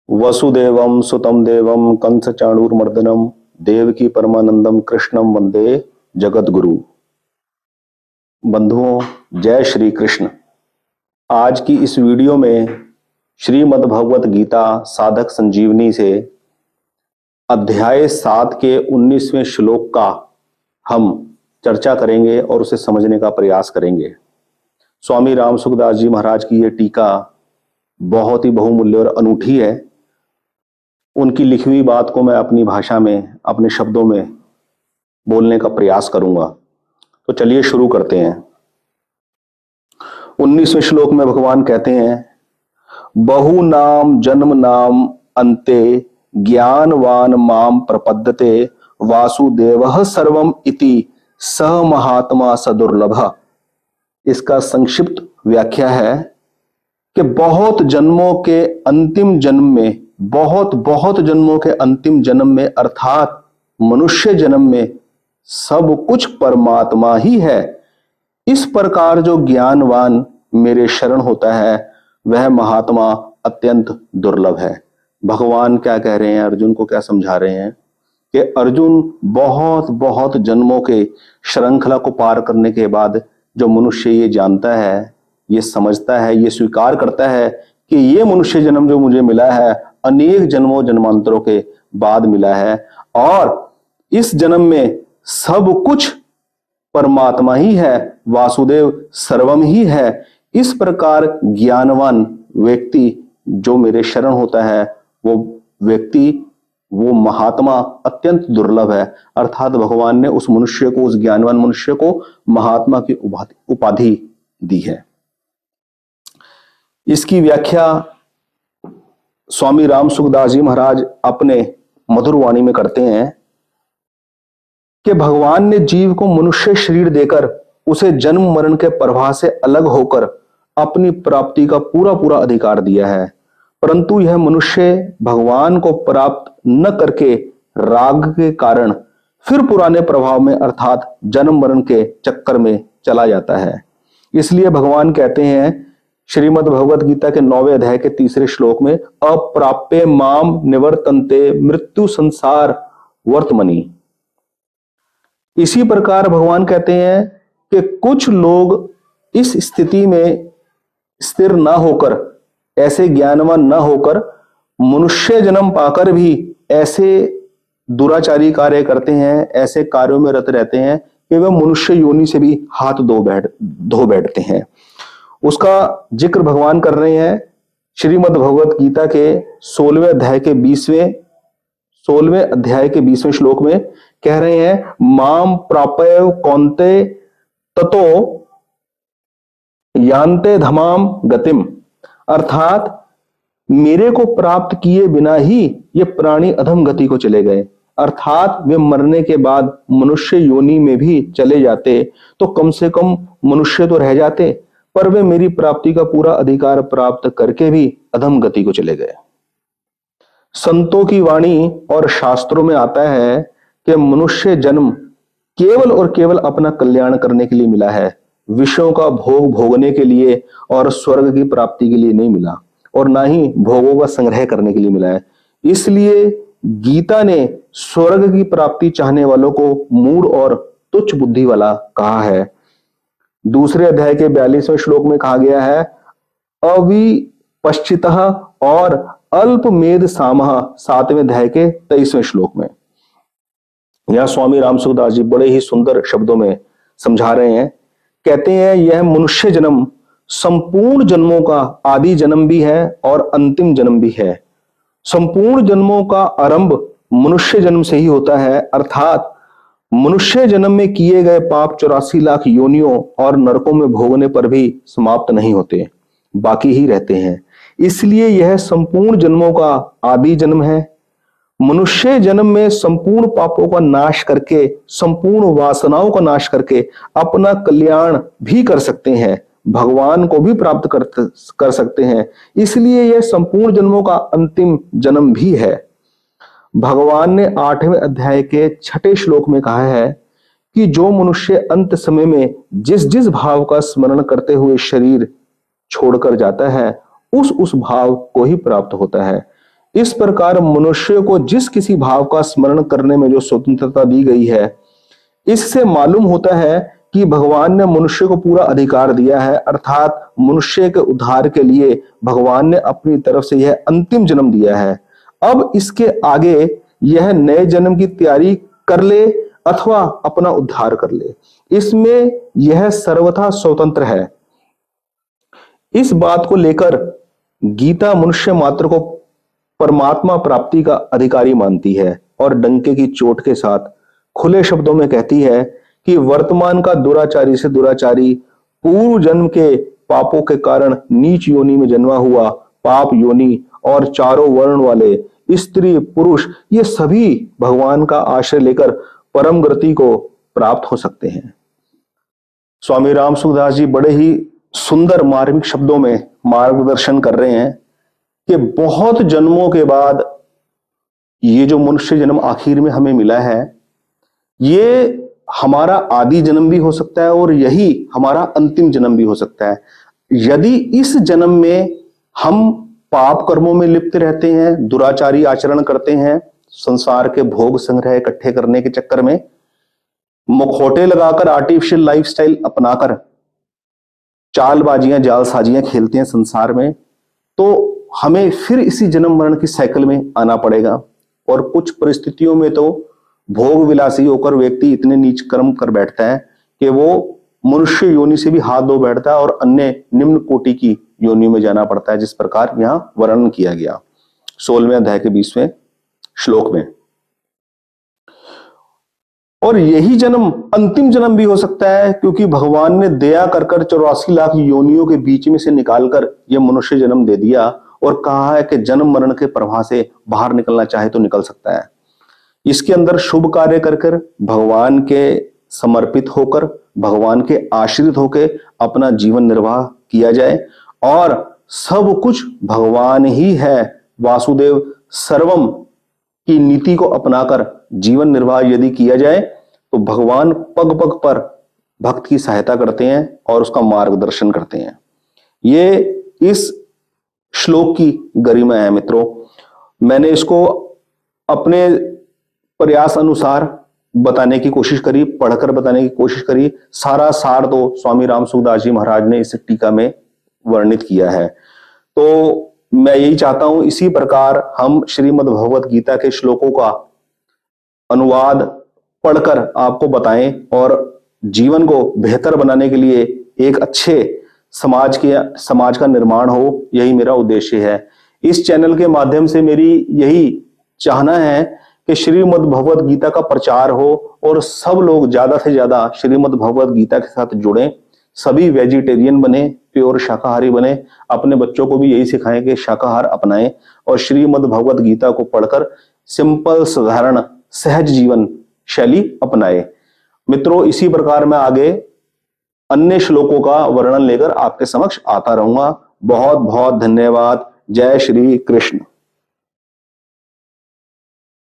वसुदेवं सुतं देवं कंस चाणूरमर्दनम देवकी परमानंदम कृष्णम वंदे जगद्गुरु। बंधुओं, जय श्री कृष्ण। आज की इस वीडियो में श्रीमद् भगवत गीता साधक संजीवनी से अध्याय 7 के 19वें श्लोक का हम चर्चा करेंगे और उसे समझने का प्रयास करेंगे। स्वामी राम सुखदास जी महाराज की यह टीका बहुत ही बहुमूल्य और अनूठी है। उनकी लिखी हुई बात को मैं अपनी भाषा में, अपने शब्दों में बोलने का प्रयास करूंगा। तो चलिए शुरू करते हैं। 19वें श्लोक में भगवान कहते हैं, बहु नाम जन्म नाम अन्ते ज्ञानवान माम प्रपद्यते वासुदेवः सर्वम इति सह महात्मा सदुर्लभ। इसका संक्षिप्त व्याख्या है कि बहुत जन्मों के अंतिम जन्म में, बहुत जन्मों के अंतिम जन्म में अर्थात मनुष्य जन्म में सब कुछ परमात्मा ही है। इस प्रकार जो ज्ञानवान मेरे शरण होता है वह महात्मा अत्यंत दुर्लभ है। भगवान क्या कह रहे हैं, अर्जुन को क्या समझा रहे हैं कि अर्जुन बहुत जन्मों के श्रृंखला को पार करने के बाद जो मनुष्य ये जानता है, ये समझता है, ये स्वीकार करता है कि ये मनुष्य जन्म जो मुझे मिला है अनेक जन्मों जन्मांतरों के बाद मिला है और इस जन्म में सब कुछ परमात्मा ही है, वासुदेव सर्वम ही है। इस प्रकार ज्ञानवान व्यक्ति जो मेरे शरण होता है वो व्यक्ति, वो महात्मा अत्यंत दुर्लभ है। अर्थात भगवान ने उस मनुष्य को, उस ज्ञानवान मनुष्य को महात्मा की उपाधि दी है। इसकी व्याख्या स्वामी राम सुखदास जी महाराज अपने मधुर वाणी में करते हैं कि भगवान ने जीव को मनुष्य शरीर देकर उसे जन्म मरण के प्रवाह से अलग होकर अपनी प्राप्ति का पूरा अधिकार दिया है, परंतु यह मनुष्य भगवान को प्राप्त न करके राग के कारण फिर पुराने प्रभाव में अर्थात जन्म मरण के चक्कर में चला जाता है। इसलिए भगवान कहते हैं श्रीमद् भगवत गीता के 9वें अध्याय के 3रे श्लोक में, अप्राप्य माम निवर्तन्ते मृत्यु संसार वर्तमनि। इसी प्रकार भगवान कहते हैं कि कुछ लोग इस स्थिति में स्थिर ना होकर, ऐसे ज्ञानवान ना होकर मनुष्य जन्म पाकर भी ऐसे दुराचारी कार्य करते हैं, ऐसे कार्यों में रत रहते हैं कि वे मनुष्य योनि से भी हाथ धो बैठते हैं। उसका जिक्र भगवान कर रहे हैं श्रीमद् भगवत गीता के 16वें अध्याय के 20वें श्लोक में कह रहे हैं, माम प्राप्य कौन्ते ततो यान्ते धमाम गतिम। अर्थात मेरे को प्राप्त किए बिना ही ये प्राणी अधम गति को चले गए। अर्थात वे मरने के बाद मनुष्य योनि में भी चले जाते तो कम से कम मनुष्य तो रह जाते, पर वे मेरी प्राप्ति का पूरा अधिकार प्राप्त करके भी अधम गति को चले गए। संतों की वाणी और शास्त्रों में आता है कि मनुष्य जन्म केवल और केवल अपना कल्याण करने के लिए मिला है, विषयों का भोग भोगने के लिए और स्वर्ग की प्राप्ति के लिए नहीं मिला, और ना ही भोगों का संग्रह करने के लिए मिला है। इसलिए गीता ने स्वर्ग की प्राप्ति चाहने वालों को मूढ़ और तुच्छ बुद्धि वाला कहा है। दूसरे अध्याय के 42वें श्लोक में कहा गया है, अविपश्चितः और अल्पमेध सामः। 7वें अध्याय के 23वें श्लोक में यह स्वामी राम सुखदास जी बड़े ही सुंदर शब्दों में समझा रहे हैं। कहते हैं यह मनुष्य जन्म संपूर्ण जन्मों का आदि जन्म भी है और अंतिम जन्म भी है। संपूर्ण जन्मों का आरंभ मनुष्य जन्म से ही होता है, अर्थात मनुष्य जन्म में किए गए पाप 84 लाख योनियों और नरकों में भोगने पर भी समाप्त नहीं होते, बाकी ही रहते हैं। इसलिए यह संपूर्ण जन्मों का आदि जन्म है। मनुष्य जन्म में संपूर्ण पापों का नाश करके, संपूर्ण वासनाओं का नाश करके अपना कल्याण भी कर सकते हैं, भगवान को भी प्राप्त कर सकते हैं। इसलिए यह संपूर्ण जन्मों का अंतिम जन्म भी है। भगवान ने 8वें अध्याय के 6ठे श्लोक में कहा है कि जो मनुष्य अंत समय में जिस भाव का स्मरण करते हुए शरीर छोड़कर जाता है उस भाव को ही प्राप्त होता है। इस प्रकार मनुष्य को जिस किसी भाव का स्मरण करने में जो स्वतंत्रता दी गई है, इससे मालूम होता है कि भगवान ने मनुष्य को पूरा अधिकार दिया है, अर्थात मनुष्य के उद्धार के लिए भगवान ने अपनी तरफ से यह अंतिम जन्म दिया है। अब इसके आगे यह नए जन्म की तैयारी कर ले अथवा अपना उद्धार कर ले, इसमें यह सर्वथा स्वतंत्र है। इस बात को लेकर गीता मनुष्य मात्र को परमात्मा प्राप्ति का अधिकारी मानती है और डंके की चोट के साथ खुले शब्दों में कहती है कि वर्तमान का दुराचारी से दुराचारी, पूर्व जन्म के पापों के कारण नीच योनि में जन्मा हुआ पाप योनि और चारों वर्ण वाले स्त्री पुरुष, ये सभी भगवान का आश्रय लेकर परम गति को प्राप्त हो सकते हैं। स्वामी राम सुखदास जी बड़े ही सुंदर मार्मिक शब्दों में मार्गदर्शन कर रहे हैं कि बहुत जन्मों के बाद ये जो मनुष्य जन्म आखिर में हमें मिला है, ये हमारा आदि जन्म भी हो सकता है और यही हमारा अंतिम जन्म भी हो सकता है। यदि इस जन्म में हम पाप कर्मों में लिप्त रहते हैं, दुराचारी आचरण करते हैं, संसार के भोग संग्रह इकट्ठे करने के चक्कर में मुखौटे लगाकर आर्टिफिशियल लाइफस्टाइल अपनाकर चालबाजियां जालसाजियां खेलते हैं संसार में, तो हमें फिर इसी जन्म मरण की साइकिल में आना पड़ेगा। और कुछ परिस्थितियों में तो भोग विलासी होकर व्यक्ति इतने नीच कर्म कर बैठता है कि वो मनुष्य योनि से भी हाथ धो बैठता है और अन्य निम्न कोटि की योनि में जाना पड़ता है, जिस प्रकार यहां वर्णन किया गया 16वें अध्याय के 20वें श्लोक में। और यही जन्म अंतिम जन्म भी हो सकता है, क्योंकि भगवान ने दया कर 84 लाख योनियों के बीच में से निकालकर यह मनुष्य जन्म दे दिया और कहा है कि जन्म मरण के प्रवाह से बाहर निकलना चाहे तो निकल सकता है। इसके अंदर शुभ कार्य कर भगवान के समर्पित होकर, भगवान के आश्रित होकर अपना जीवन निर्वाह किया जाए और सब कुछ भगवान ही है, वासुदेव सर्वम की नीति को अपनाकर जीवन निर्वाह यदि किया जाए तो भगवान पग पग पर भक्त की सहायता करते हैं और उसका मार्गदर्शन करते हैं। ये इस श्लोक की गरिमा है मित्रों। मैंने इसको अपने प्रयास अनुसार बताने की कोशिश करी, पढ़कर बताने की कोशिश करी। सारा सार तो स्वामी राम सुखदास जी महाराज ने इस टीका में वर्णित किया है। तो मैं यही चाहता हूं इसी प्रकार हम श्रीमद् भगवत गीता के श्लोकों का अनुवाद पढ़कर आपको बताएं और जीवन को बेहतर बनाने के लिए एक अच्छे समाज का निर्माण हो, यही मेरा उद्देश्य है। इस चैनल के माध्यम से मेरी यही चाहना है कि श्रीमद् भगवत गीता का प्रचार हो और सब लोग ज्यादा से ज्यादा श्रीमद् भगवत गीता के साथ जुड़ें, सभी वेजिटेरियन बने, प्योर शाकाहारी बने, अपने बच्चों को भी यही सिखाएं कि शाकाहार अपनाएं और श्रीमद् भगवत गीता को पढ़कर सिंपल साधारण सहज जीवन शैली अपनाए। मित्रों, इसी प्रकार मैं आगे अन्य श्लोकों का वर्णन लेकर आपके समक्ष आता रहूंगा। बहुत बहुत धन्यवाद। जय श्री कृष्ण।